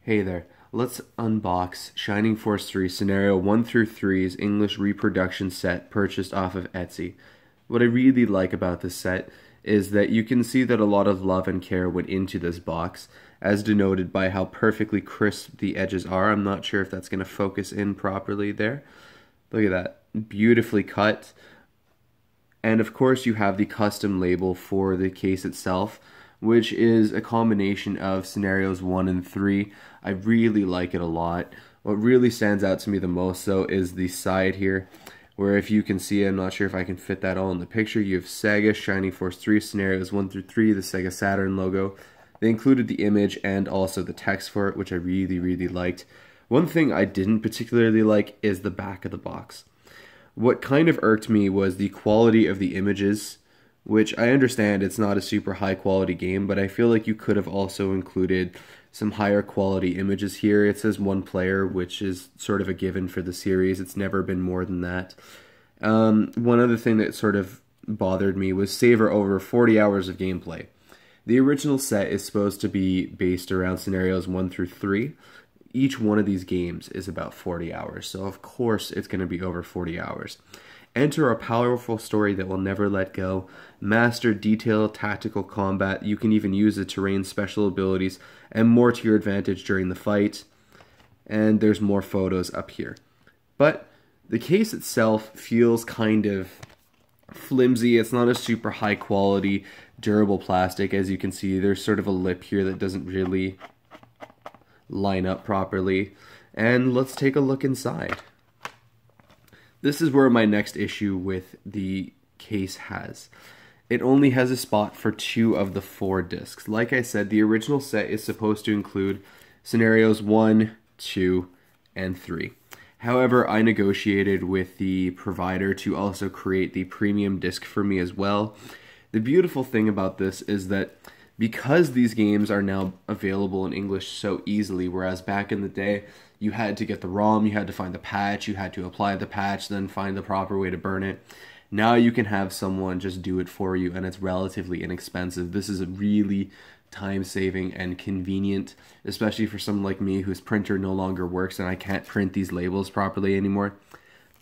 Hey there, let's unbox Shining Force 3 Scenario 1 through 3's English Reproduction set purchased off of Etsy. What I really like about this set is that you can see that a lot of love and care went into this box, as denoted by how perfectly crisp the edges are. I'm not sure if that's going to focus in properly there. Look at that, beautifully cut. And of course you have the custom label for the case itself, which is a combination of scenarios 1 and 3. I really like it a lot. What really stands out to me the most though is the side here, where if you can see, I'm not sure if I can fit that all in the picture, you have Sega Shining Force 3 scenarios 1 through 3, the Sega Saturn logo. They included the image and also the text for it, which I really liked. One thing I didn't particularly like is the back of the box. What kind of irked me was the quality of the images, which I understand it's not a super high quality game, but I feel like you could have also included some higher quality images here. It says 1 player, which is sort of a given for the series. It's never been more than that. One other thing that sort of bothered me was savor over 40 hours of gameplay. The original set is supposed to be based around scenarios 1 through 3. Each one of these games is about 40 hours, so of course it's going to be over 40 hours. Enter a powerful story that will never let go. Master detailed tactical combat. You can even use the terrain special abilities and more to your advantage during the fight. And there's more photos up here. But the case itself feels kind of flimsy. It's not a super high quality, durable plastic. As you can see, there's sort of a lip here that doesn't really line up properly. And let's take a look inside. This is where my next issue with the case has. It only has a spot for 2 of the 4 discs. Like I said, the original set is supposed to include scenarios 1, 2, and 3. However, I negotiated with the provider to also create the premium disc for me as well. The beautiful thing about this is that because these games are now available in English so easily, whereas back in the day, you had to get the ROM, you had to find the patch, you had to apply the patch, then find the proper way to burn it. Now you can have someone just do it for you, and it's relatively inexpensive. This is really time-saving and convenient, especially for someone like me whose printer no longer works and I can't print these labels properly anymore.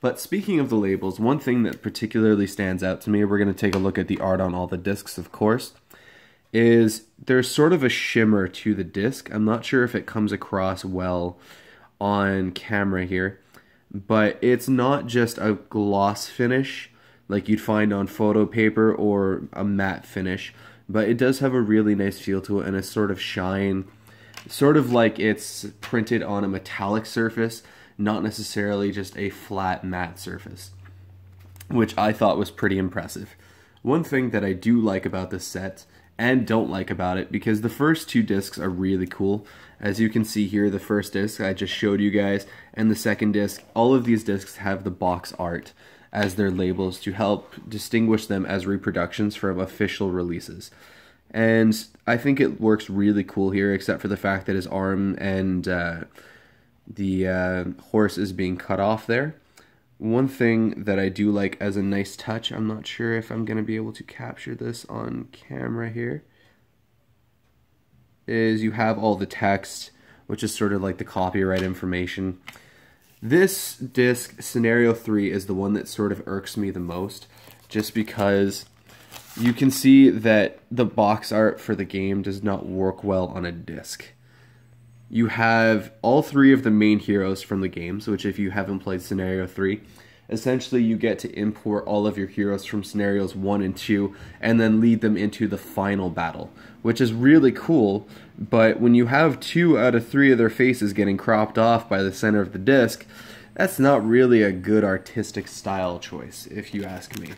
But speaking of the labels, one thing that particularly stands out to me, we're going to take a look at the art on all the discs, of course, is there's sort of a shimmer to the disc. I'm not sure if it comes across well on camera here, but it's not just a gloss finish like you'd find on photo paper or a matte finish, but it does have a really nice feel to it and a sort of shine, sort of like it's printed on a metallic surface, not necessarily just a flat matte surface, which I thought was pretty impressive. One thing that I do like about this set and don't like about it, because the first 2 discs are really cool. As you can see here, the first disc I just showed you guys, and the second disc, all of these discs have the box art as their labels to help distinguish them as reproductions from official releases. And I think it works really cool here, except for the fact that his arm and the horse is being cut off there. One thing that I do like as a nice touch, I'm not sure if I'm going to be able to capture this on camera here, is you have all the text, which is sort of like the copyright information. This disc, Scenario 3, is the one that sort of irks me the most, just because you can see that the box art for the game does not work well on a disc. You have all 3 of the main heroes from the games, which if you haven't played Scenario 3, essentially you get to import all of your heroes from Scenarios 1 and 2 and then lead them into the final battle, which is really cool, but when you have 2 out of 3 of their faces getting cropped off by the center of the disc, that's not really a good artistic style choice, if you ask me.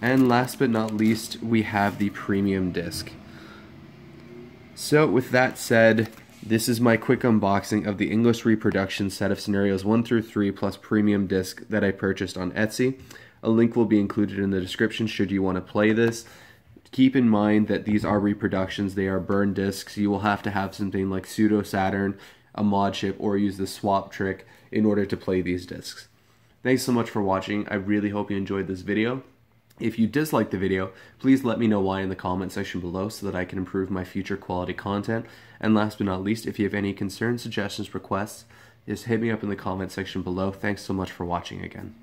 And last but not least, we have the premium disc. So with that said, this is my quick unboxing of the English reproduction set of scenarios 1 through 3 plus premium disc that I purchased on Etsy. A link will be included in the description should you want to play this. Keep in mind that these are reproductions, they are burn discs. You will have to have something like Pseudo Saturn, a mod chip, or use the swap trick in order to play these discs. Thanks so much for watching. I really hope you enjoyed this video. If you dislike the video, please let me know why in the comment section below so that I can improve my future quality content. And last but not least, if you have any concerns, suggestions, requests, just hit me up in the comment section below. Thanks so much for watching again.